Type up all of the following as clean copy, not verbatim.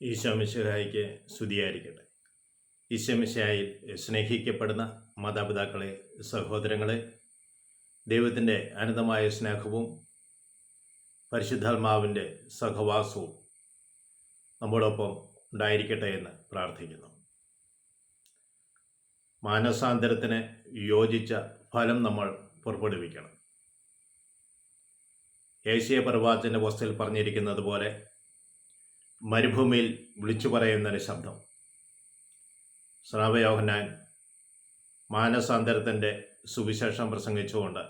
ഈശോ മിശിഹായ്ക്ക് സ്തുതിയായിരിക്കട്ടെ. ഈശോ മിശിഹായിൽ സ്നേഹിക്കപ്പെടുന്ന മാതാപിതാക്കളെ, സഹോദരങ്ങളെ, ദൈവത്തിൻ്റെ അനന്തമായ സ്നേഹവും പരിശുദ്ധാത്മാവിൻ്റെ സഹവാസവും നമ്മോടൊപ്പം ഉണ്ടായിരിക്കട്ടെ എന്ന് പ്രാർത്ഥിക്കുന്നു. മാനസാന്തരത്തിന് യോജിച്ച ഫലം നമ്മൾ പുറപ്പെടുവിക്കണം. ഏശയ്യാ പ്രവാചകന്റെ പുസ്തകത്തിൽ പറഞ്ഞിരിക്കുന്നത് പോലെ മരുഭൂമിയിൽ വിളിച്ചു പറയുന്നൊരു ശബ്ദം. സ്നാപക യോഹന്നാൻ മാനസാന്തരത്തിൻ്റെ സുവിശേഷം പ്രസംഗിച്ചുകൊണ്ട്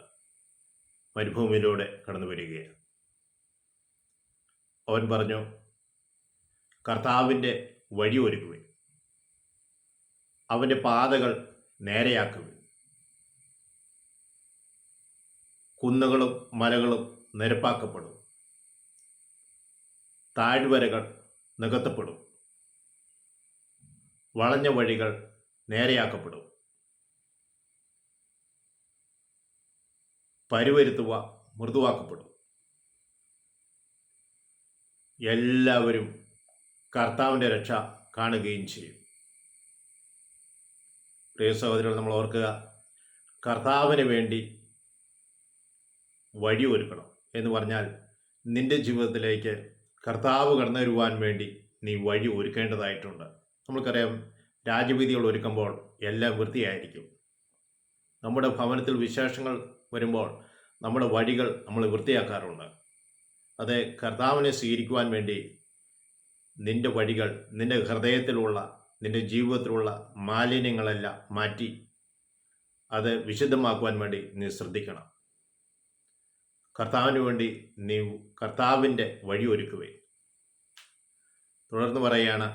മരുഭൂമിയിലൂടെ കടന്നു വരികയാണ്. അവൻ പറഞ്ഞു, കർത്താവിൻ്റെ വഴി ഒരുക്കുവിൻ, അവൻ്റെ പാതകൾ നേരെയാക്കുവിൻ, കുന്നുകളും മലകളും നിരപ്പാക്കപ്പെടും, താഴ്വരകൾ നികത്തപ്പെടും, വളഞ്ഞ വഴികൾ നേരെയാക്കപ്പെടും, പരുവരുത്തുക മൃദുവാക്കപ്പെടും. എല്ലാവരും കർത്താവിൻ്റെ രക്ഷ കാണുകയും ചെയ്യും. പ്രിയ സഹോദരങ്ങൾ, നമ്മൾ ഓർക്കുക, കർത്താവിന് വേണ്ടി വഴി ഒരുക്കണം എന്ന് പറഞ്ഞാൽ നിന്റെ ജീവിതത്തിലേക്ക് കർത്താവ് കടന്നു വരുവാൻ വേണ്ടി നീ വഴി ഒരുക്കേണ്ടതായിട്ടുണ്ട്. നമ്മൾക്കറിയാം, രാജവീതികൾ ഒരുക്കുമ്പോൾ എല്ലാം വൃത്തിയായിരിക്കും. നമ്മുടെ ഭവനത്തിൽ വിശേഷങ്ങൾ വരുമ്പോൾ നമ്മുടെ വഴികൾ നമ്മൾ വൃത്തിയാക്കാറുണ്ട്. അത് കർത്താവിനെ സ്വീകരിക്കുവാൻ വേണ്ടി നിന്റെ വഴികൾ, നിന്റെ ഹൃദയത്തിലുള്ള, നിന്റെ ജീവിതത്തിലുള്ള മാലിന്യങ്ങളെല്ലാം മാറ്റി അത് വിശുദ്ധമാക്കുവാൻ വേണ്ടി നീ ശ്രദ്ധിക്കണം. കർത്താവിന് വേണ്ടി നീ കർത്താവിൻ്റെ വഴി ഒരുക്കുവേ. തുടർന്ന് പറയാണ്,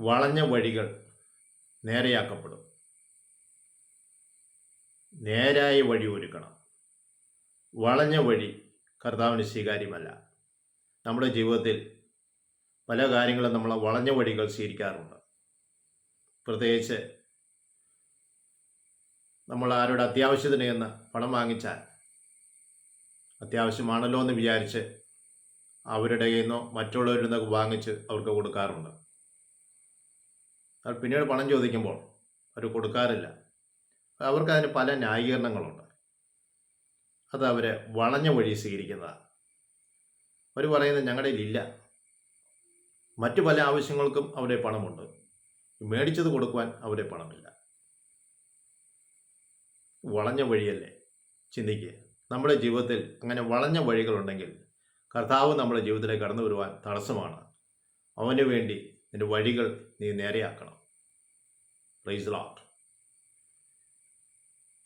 വളഞ്ഞ വഴികൾ നേരെയാക്കപ്പെടും. നേരായ വഴി ഒരുക്കണം. വളഞ്ഞ വഴി കർത്താവിന് സ്വീകാര്യമല്ല. നമ്മുടെ ജീവിതത്തിൽ പല കാര്യങ്ങളും നമ്മൾ വളഞ്ഞ വഴികൾ സ്വീകരിക്കാറുണ്ട്. പ്രത്യേകിച്ച് നമ്മൾ ആരുടെ അത്യാവശ്യത്തിന് എന്ന് പണം വാങ്ങിച്ചാൽ, അത്യാവശ്യമാണല്ലോ എന്ന് വിചാരിച്ച് അവരുടെ കയ്യിൽ നിന്നോ മറ്റുള്ളവരിൽ നിന്നൊക്കെ വാങ്ങിച്ച് അവർക്ക് കൊടുക്കാറുണ്ട്. അത് പിന്നീട് പണം ചോദിക്കുമ്പോൾ അവർ കൊടുക്കാറില്ല. അവർക്കതിന് പല ന്യായീകരണങ്ങളുണ്ട്. അത് അവർ വളഞ്ഞ വഴി സ്വീകരിക്കുന്നതാണ്. അവർ പറയുന്നത് ഞങ്ങളുടെ കയ്യിലില്ല, മറ്റു പല ആവശ്യങ്ങൾക്കും അവരുടെ പണമുണ്ട്, മേടിച്ചത് കൊടുക്കുവാൻ അവരുടെ പണമില്ല. വളഞ്ഞ വഴിയല്ലേ? ചിന്തിക്കുക. നമ്മുടെ ജീവിതത്തിൽ അങ്ങനെ വളഞ്ഞ വഴികളുണ്ടെങ്കിൽ കർത്താവ് നമ്മുടെ ജീവിതത്തിലേക്ക് കടന്നു വരുവാൻ തടസ്സമാണ്. അവന് വേണ്ടി നിന്റെ വഴികൾ നീ നേരെയാക്കണം. Praise the Lord.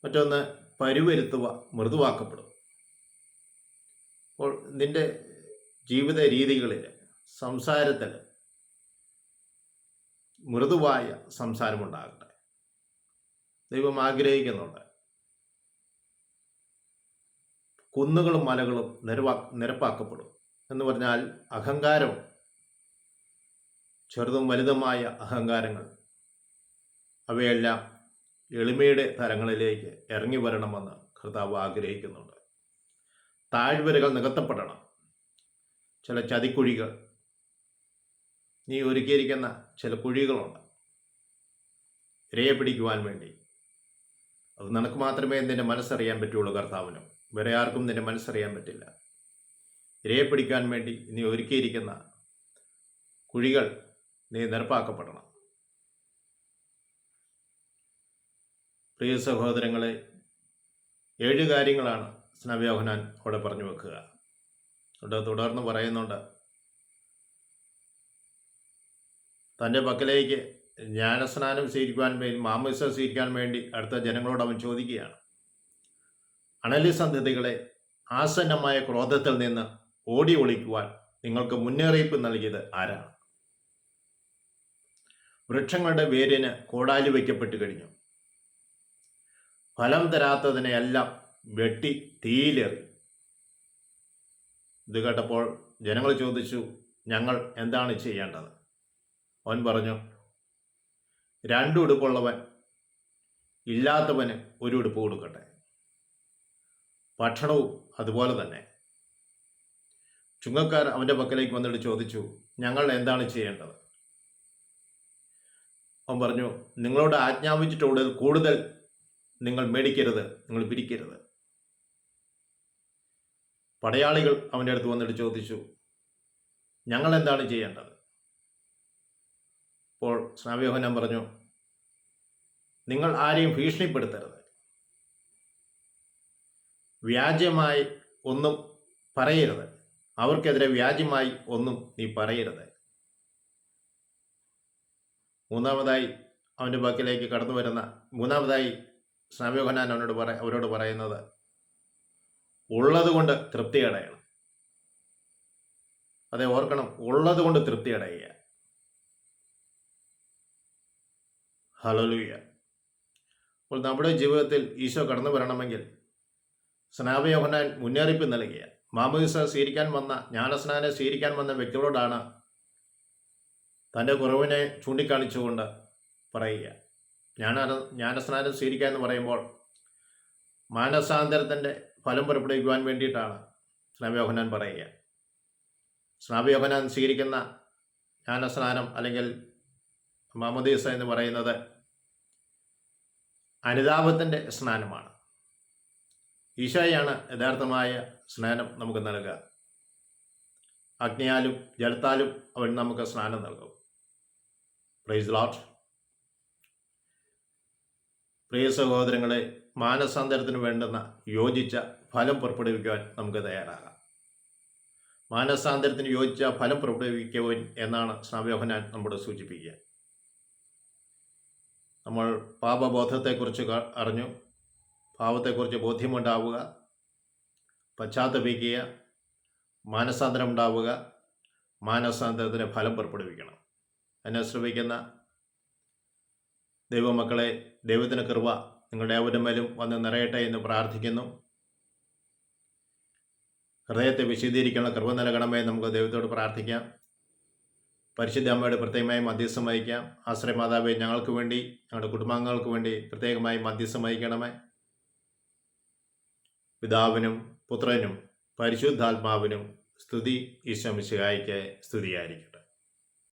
മറ്റൊന്ന്, പരുവരുത്തുക മൃദുവാക്കപ്പെടും. അപ്പോൾ നിന്റെ ജീവിത രീതികളിൽ, സംസാരത്തിൽ മൃദുവായ സംസാരമുണ്ടാകട്ടെ. ദൈവം ആഗ്രഹിക്കുന്നുണ്ട്. കുന്നുകളും മലകളും നിരപ്പാക്കപ്പെടും എന്ന് പറഞ്ഞാൽ അഹങ്കാരം, ചെറുതും വലുതുമായ അഹങ്കാരങ്ങൾ, അവയെല്ലാം എളിമയുടെ തലങ്ങളിലേക്ക് ഇറങ്ങി വരണമെന്ന് കർത്താവ് ആഗ്രഹിക്കുന്നുണ്ട്. താഴ്വരകൾ നികത്തപ്പെടണം. ചില ചതിക്കുഴികൾ, നീ ഒരുക്കിയിരിക്കുന്ന ചില കുഴികളുണ്ട് ഇരയെ പിടിക്കുവാൻ വേണ്ടി. അത് നിനക്ക് മാത്രമേ നിന്റെ മനസ്സറിയാൻ പറ്റുള്ളൂ. കർത്താവിനും വേറെ ആർക്കും നിന്റെ മനസ്സറിയാൻ പറ്റില്ല. ഇരയെ പിടിക്കാൻ വേണ്ടി നീ ഒരുക്കിയിരിക്കുന്ന കുഴികൾ നീ നിരപ്പാക്കപ്പെടണം. പ്രിയ സഹോദരങ്ങളെ, 7 കാര്യങ്ങളാണ് സ്നാപക യോഹന്നാൻ അവിടെ പറഞ്ഞു വെക്കുക. തുടർന്ന് പറയുന്നുണ്ട്, തൻ്റെ പക്കലേക്ക് ജ്ഞാനസ്നാനം സ്വീകരിക്കുവാൻ വേണ്ടി, മാമോദീസ സ്വീകരിക്കാൻ വേണ്ടി അടുത്ത ജനങ്ങളോട് അവൻ ചോദിക്കുകയാണ്, അനലിസന്ധതികളെ, ആസന്നമായ ക്രോധത്തിൽ നിന്ന് ഓടി ഒളിക്കുവാൻ നിങ്ങൾക്ക് മുന്നറിയിപ്പ് നൽകിയത് ആരാണ്? വൃക്ഷങ്ങളുടെ വേരിന് കോടാലി വയ്ക്കപ്പെട്ട് കഴിഞ്ഞു. ഫലം തരാത്തതിനെയെല്ലാം വെട്ടി തീയിലെറി. ഇത് കേട്ടപ്പോൾ ജനങ്ങൾ ചോദിച്ചു, ഞങ്ങൾ എന്താണ് ചെയ്യേണ്ടത്? അവൻ പറഞ്ഞു, 2 ഉടുപ്പുള്ളവൻ ഇല്ലാത്തവന് 1 ഉടുപ്പ് കൊടുക്കട്ടെ. ഭക്ഷണവും അതുപോലെ തന്നെ. ചുങ്കക്കാർ അവൻ്റെ പക്കലേക്ക് വന്നിട്ട് ചോദിച്ചു, ഞങ്ങൾ എന്താണ് ചെയ്യേണ്ടത്? അവൻ പറഞ്ഞു, നിങ്ങളോട് ആജ്ഞാപിച്ചിട്ട് കൂടുതൽ നിങ്ങൾ മേടിക്കരുത്, നിങ്ങൾ പിരിക്കരുത്. പടയാളികൾ അവൻ്റെ അടുത്ത് വന്നിട്ട് ചോദിച്ചു, ഞങ്ങൾ എന്താണ് ചെയ്യേണ്ടത്? അപ്പോൾ സ്നാപക യോഹന്നാൻ പറഞ്ഞു, നിങ്ങൾ ആരെയും ഭീഷണിപ്പെടുത്തരുത്, വ്യാജമായി ഒന്നും പറയരുത്, അവർക്കെതിരെ വ്യാജമായി ഒന്നും നീ പറയരുത്. മൂന്നാമതായി സ്നാപക യോഹന്നാൻ അവരോട് പറയുന്നത്, ഉള്ളത് കൊണ്ട് തൃപ്തി അടയണം. അതെ, ഓർക്കണം, ഉള്ളത് കൊണ്ട് തൃപ്തി അടയുക. ഹല്ലേലൂയ. അപ്പോൾ നമ്മുടെ ജീവിതത്തിൽ ഈശോ കടന്നു വരണമെങ്കിൽ സ്നാപക യോഹന്നാൻ മുന്നറിയിപ്പ് നൽകിയ മാമോദീസ സ്വീകരിക്കാൻ വന്ന, ജ്ഞാനസ്നാനം സ്വീകരിക്കാൻ വന്ന വ്യക്തികളോടാണ് തൻ്റെ കുറവിനെ ചൂണ്ടിക്കാണിച്ചുകൊണ്ട് പറയുക. ജ്ഞാനസ്നാനം സ്വീകരിക്കുക എന്ന് പറയുമ്പോൾ മാനസാന്തരത്തിൻ്റെ ഫലം പുറപ്പെടുവിക്കുവാൻ വേണ്ടിയിട്ടാണ് സ്നാപക യോഹന്നാൻ പറയുക. സ്നാപക യോഹന്നാൻ സ്വീകരിക്കുന്ന ജ്ഞാനസ്നാനം അല്ലെങ്കിൽ മാമോദീസ എന്ന് പറയുന്നത് അനുതാപത്തിൻ്റെ സ്നാനമാണ്. ഈശോയാണ് യഥാർത്ഥമായ സ്നാനം നമുക്ക് നൽകുക. അഗ്നിയാലും ജലത്താലും അവൻ നമുക്ക് സ്നാനം നൽകും. Praise the Lord. പ്രിയ സഹോദരങ്ങളെ, മാനസാന്തരത്തിന് വേണ്ടുന്ന യോജിച്ച ഫലം പുറപ്പെടുവിക്കുവാൻ നമുക്ക് തയ്യാറാകാം. മാനസാന്തരത്തിന് യോജിച്ച ഫലം പുറപ്പെടുവിക്കുവാൻ എന്നാണ് സ്നാപക യോഹന്നാൻ നമ്മോട് സൂചിപ്പിക്കുക. നമ്മൾ പാപബോധത്തെക്കുറിച്ച് അറിഞ്ഞു, പാപത്തെക്കുറിച്ച് ബോധ്യമുണ്ടാവുക, പശ്ചാത്തപിക്കുക, മാനസാന്തരം ഉണ്ടാവുക, മാനസാന്തരത്തിന് ഫലം പുറപ്പെടുവിക്കണം. എന്നെ ശ്രമിക്കുന്ന ദൈവമക്കളെ, ദൈവത്തിന് കൃപ നിങ്ങളുടെ അവരുടെ മേലും വന്ന് നിറയട്ടെ എന്ന് പ്രാർത്ഥിക്കുന്നു. ഹൃദയത്തെ വിശദീകരിക്കാനുള്ള കൃപ നൽകണമേ നമുക്ക് ദൈവത്തോട് പ്രാർത്ഥിക്കാം. പരിശുദ്ധ അമ്മയുടെ പ്രത്യേകമായി മധ്യസ്ഥം വഹിക്കാം. ആശ്രയമാതാവേ, ഞങ്ങൾക്ക് വേണ്ടി, ഞങ്ങളുടെ കുടുംബാംഗങ്ങൾക്ക് വേണ്ടി പ്രത്യേകമായി മധ്യസ്ഥം വഹിക്കണമേ. പിതാവിനും പുത്രനും പരിശുദ്ധാത്മാവിനും സ്തുതി. ഈശോ മിശിഹായ്ക്ക് സ്തുതിയായിരിക്കട്ടെ.